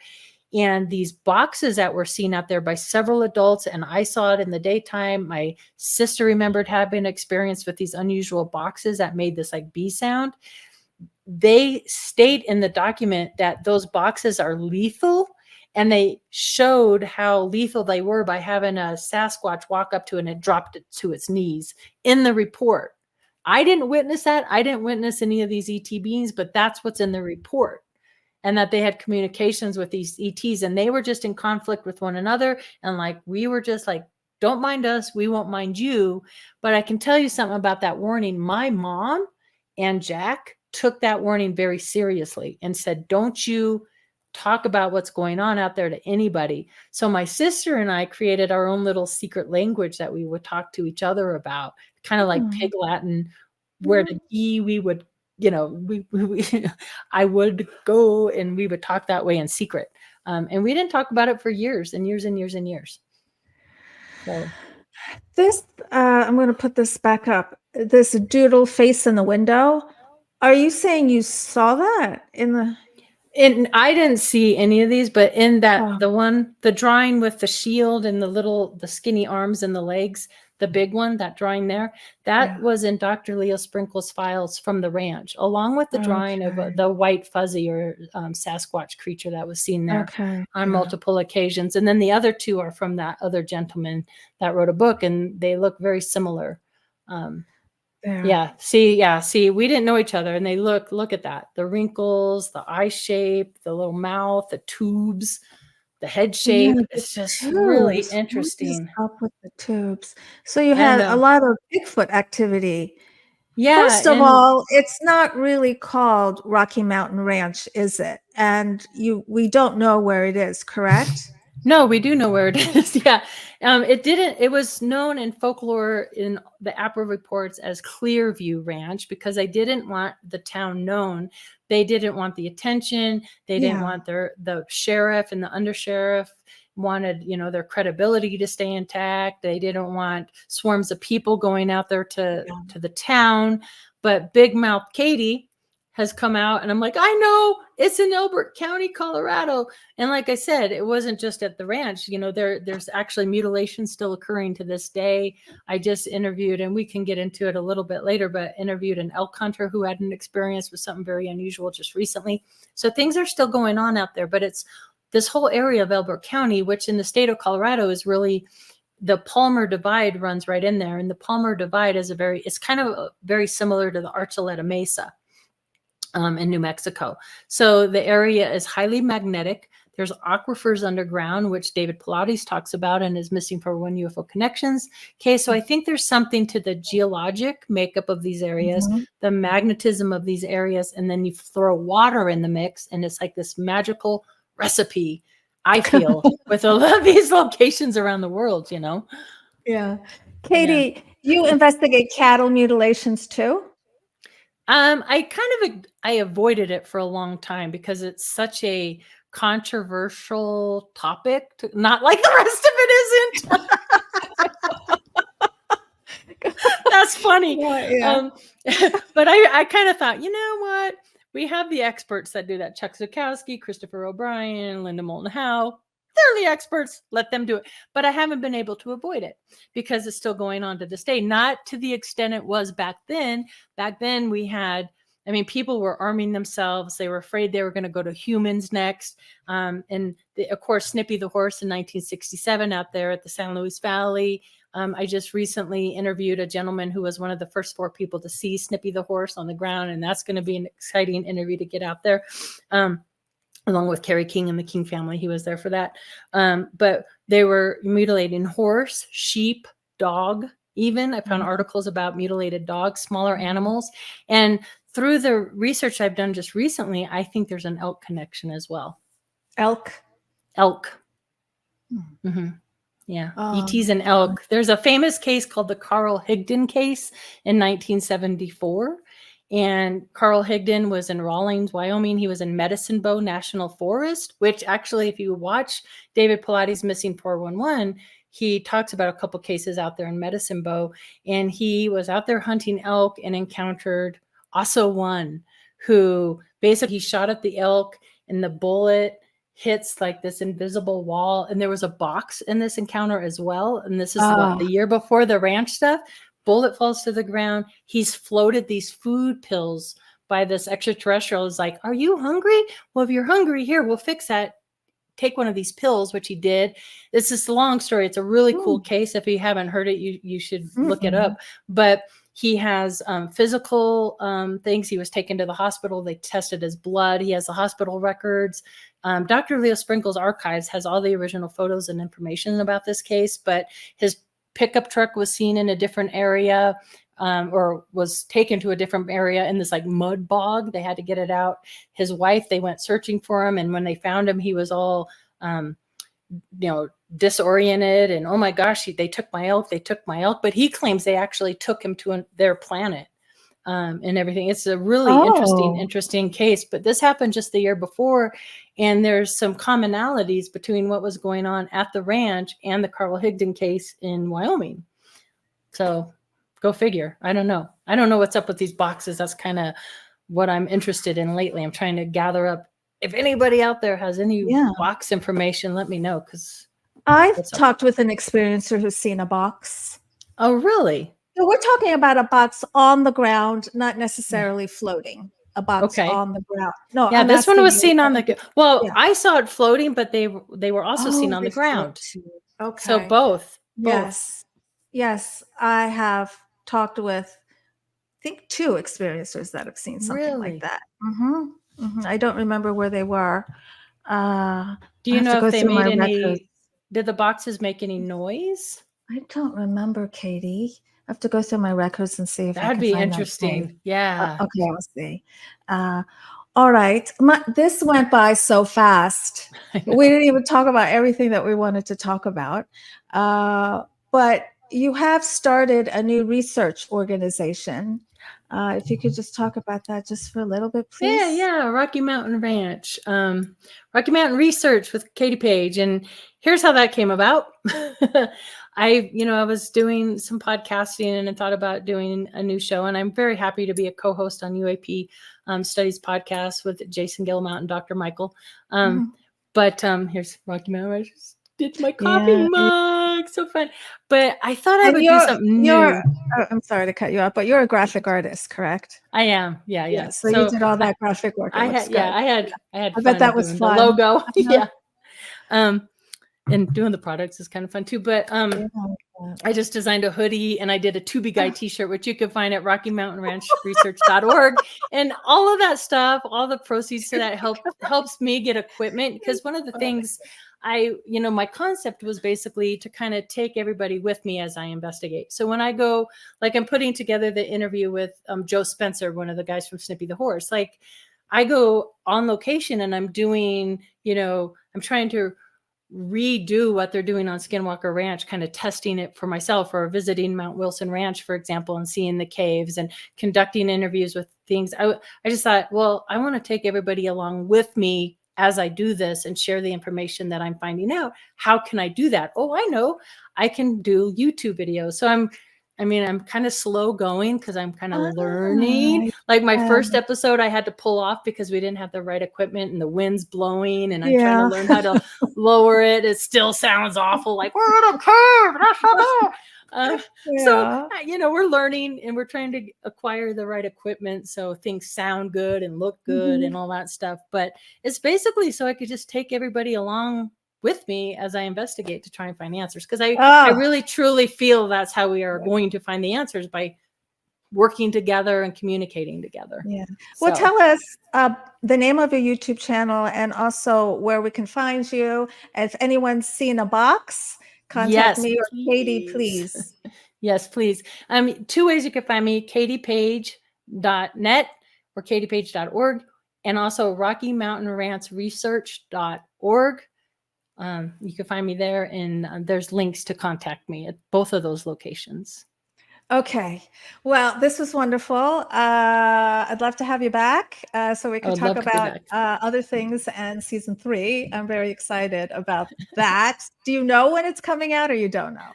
And these boxes that were seen out there by several adults, and I saw it in the daytime. My sister remembered having experience with these unusual boxes that made this like bee sound. They state in the document that those boxes are lethal. And they showed how lethal they were by having a Sasquatch walk up to it and it dropped it to its knees in the report. I didn't witness that. I didn't witness any of these ET beings, but that's what's in the report. And that they had communications with these ETs and they were just in conflict with one another. And like, we were just like, don't mind us. We won't mind you. But I can tell you something about that warning. My mom and Jack took that warning very seriously and said, don't you talk about what's going on out there to anybody. So my sister and I created our own little secret language that we would talk to each other about, kind of like Pig Latin, where the E we would, I would go and we would talk that way in secret. And we didn't talk about it for years and years and years and years. So This, I'm going to put this back up. This doodle face in the window. Are you saying you saw that in the? And I didn't see any of these, but in that Oh. the drawing with the shield and the skinny arms and the legs, the big one, that drawing there, that Yeah. was in Dr. Leo Sprinkle's files from the ranch, along with the drawing of Okay. the white fuzzy or Sasquatch creature that was seen there Okay. on Yeah. multiple occasions. And then the other two are from that other gentleman that wrote a book, and they look very similar. There. See, we didn't know each other, and they look at that. The wrinkles, the eye shape, the little mouth, the tubes, the head Yeah, shape. the It's just really tubes. What is interesting. up with the tubes? So you I don't had a know. lot of Bigfoot activity. Yeah, First of and all, it's not really called Rocky Mountain Ranch, is it? And we don't know where it is, correct? no, we do know where it is. Yeah. It was known in folklore in the APRA reports as Clearview Ranch because they didn't want the town known. They didn't want the attention. They didn't Yeah. want the sheriff and the undersheriff wanted, their credibility to stay intact. They didn't want swarms of people going out there to the town. But Big Mouth Katie has come out, and I'm like, I know it's in Elbert County, Colorado. And like I said, it wasn't just at the ranch. There's actually mutilation still occurring to this day. I just interviewed, and we can get into it a little bit later, but interviewed an elk hunter who had an experience with something very unusual just recently. So things are still going on out there, but it's this whole area of Elbert County, which in the state of Colorado is really, the Palmer Divide runs right in there. And the Palmer Divide it's kind of very similar to the Archuleta Mesa in New Mexico. So the area is highly magnetic. There's aquifers underground, which David Pilates talks about in his Missing 411 UFO Connections. Okay, so I think there's something to the geologic makeup of these areas, the magnetism of these areas, and then you throw water in the mix, and it's like this magical recipe, I feel, with a lot of these locations around the world, Yeah. Katie, you investigate cattle mutilations too? I avoided it for a long time because it's such a controversial topic, not like the rest of it isn't. That's funny. Yeah. But I kind of thought, you know what? We have the experts that do that. Chuck Zukowski, Christopher O'Brien, Linda Moulton Howe. They're the experts. Let them do it. But I haven't been able to avoid it because it's still going on to this day. Not to the extent it was back then. Back then we had, people were arming themselves. They were afraid they were going to go to humans next. Of course, Snippy the horse in 1967 out there at the San Luis Valley. I just recently interviewed a gentleman who was one of the first 4 people to see Snippy the horse on the ground. And that's going to be an exciting interview to get out there. Along with Kerry King and the King family. He was there for that. But they were mutilating horse, sheep, dog, even. I found articles about mutilated dogs, smaller animals. And through the research I've done just recently, I think there's an elk connection as well. Elk. Mm-hmm. Yeah. ETs and elk. There's a famous case called the Carl Higdon case in 1974. And Carl Higdon was in Rawlins, Wyoming. He was in Medicine Bow National Forest, which actually, if you watch David Pilates' Missing 411, he talks about a couple cases out there in Medicine Bow. And he was out there hunting elk and encountered Osso One, who basically shot at the elk, and the bullet hits like this invisible wall. And there was a box in this encounter as well. And this is the year before the ranch stuff. Bullet falls to the ground. He's floated these food pills by this extraterrestrial. Is like, are you hungry? Well, if you're hungry, here, we'll fix that. Take one of these pills, which he did. It's this long story. It's a really cool case. If you haven't heard it, you should look it up. But he has physical things. He was taken to the hospital. They tested his blood. He has the hospital records. Dr. Leo Sprinkle's archives has all the original photos and information about this case, but his pickup truck was seen in a different area or was taken to a different area in this like mud bog. They had to get it out. His wife, they went searching for him. And when they found him, he was all, disoriented and, oh my gosh, they took my elk. But he claims they actually took him to their planet. and everything. It's a really Oh, interesting case. But this happened just the year before, and there's some commonalities between what was going on at the ranch and the Carl Higdon case in Wyoming. So go figure. I don't know. I don't know what's up with these boxes. That's kind of what I'm interested in lately. I'm trying to gather up. If anybody out there has any yeah. box information, let me know. Because I've talked with an experiencer who's seen a box. oh, really? So we're talking about a box on the ground, not necessarily floating. A box Okay. on the ground. No, Yeah, I'm this one asking was you. seen on the. Well, Yeah. I saw it floating, but they were also seen on they the ground. float too. Okay. So both. Yes. Yes, I have talked with, I think, 2 experiencers that have seen something like Really? that. I don't remember where they were. Do I you have to know go if they through my made records. any? Did the boxes make any noise? I don't remember, Katie. I have to go through my records and see if I That'd can be find that tape. interesting. Yeah. Okay, I'll see. All right. This went by so fast. I know. We didn't even talk about everything that we wanted to talk about. But you have started a new research organization. If you could just talk about that just for a little bit, please. Yeah. Rocky Mountain Ranch, Rocky Mountain Research with Katie Paige, and here's how that came about. I was doing some podcasting and thought about doing a new show, and I'm very happy to be a co-host on UAP Studies podcast with Jason Gilmount and Dr. Michael. But here's Rocky Mountain Ranch. Did my coffee mug, so fun. But I thought I would do something new. I'm sorry to cut you off, but you're a graphic artist, correct? I am. Yeah. So you did all that graphic work. I had I fun bet that was doing fun. the logo. Yeah. And doing the products is kind of fun too. But I just designed a hoodie and I did a To Be Guy t-shirt, which you can find at RockyMountainRanchResearch.org. And all of that stuff, all the proceeds to that helps me get equipment. Because one of the things my concept was basically to kind of take everybody with me as I investigate. So when I go, like I'm putting together the interview with Joe Spencer, one of the guys from Snippy the Horse, like I go on location and I'm doing, I'm trying to redo what they're doing on Skinwalker Ranch, kind of testing it for myself, or visiting Mount Wilson Ranch, for example, and seeing the caves and conducting interviews with things. I just thought, well, I want to take everybody along with me as I do this and share the information that I'm finding out. How can I do that? Oh, I know, I can do YouTube videos. So I'm kind of slow going because I'm kind of learning. Like my first episode, I had to pull off because we didn't have the right equipment and the wind's blowing, and I'm trying to learn how to lower it. It still sounds awful, like we're in a cave. So we're learning and we're trying to acquire the right equipment so things sound good and look good and all that stuff. But it's basically so I could just take everybody along with me as I investigate to try and find the answers. Because I really truly feel that's how we are going to find the answers, by working together and communicating together. Yeah. Well, tell us the name of your YouTube channel and also where we can find you. If anyone's seen a box, contact me or Katie, please. Yes, please. 2 ways you can find me: katiepage.net or katiepage.org, and also RockyMountainRanchResearch.org. You can find me there, and there's links to contact me at both of those locations. Okay. Well, this was wonderful. I'd love to have you back so we can talk about other things and season 3. I'm very excited about that. Do you know when it's coming out, or you don't know?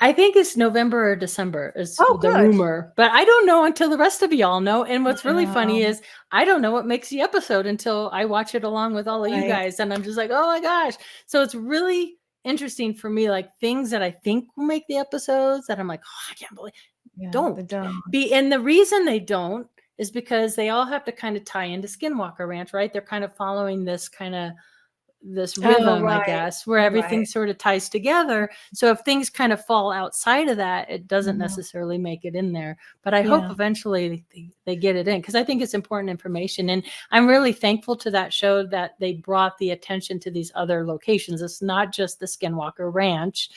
I think it's November or December is the rumor, but I don't know until the rest of y'all know. And what's really funny is I don't know what makes the episode until I watch it along with all of you guys. And I'm just like, oh my gosh. So it's really interesting for me, like things that I think will make the episodes that I'm like, oh, I can't believe don't be. And the reason they don't is because they all have to kind of tie into Skinwalker Ranch, right? They're kind of following this rhythm, I guess, where everything sort of ties together. So if things kind of fall outside of that, it doesn't necessarily make it in there. But I hope eventually they get it in, because I think it's important information. And I'm really thankful to that show that they brought the attention to these other locations. It's not just the Skinwalker Ranch.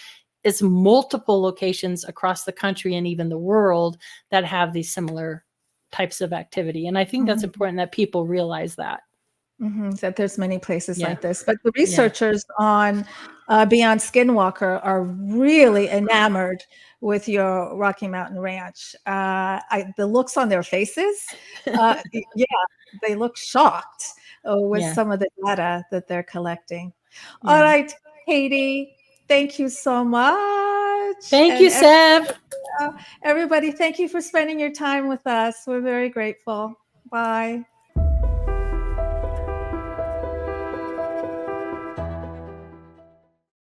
It's multiple locations across the country and even the world that have these similar types of activity. And I think that's important that people realize that. That there's many places Yeah. like this, but the researchers on Beyond Skinwalker are really enamored with your Rocky Mountain Ranch. The looks on their faces, yeah, they look shocked with Yeah. some of the data that they're collecting. All Yeah. right, Katie, thank you so much. Thank you, Sev. Everybody, thank you for spending your time with us. We're very grateful. Bye.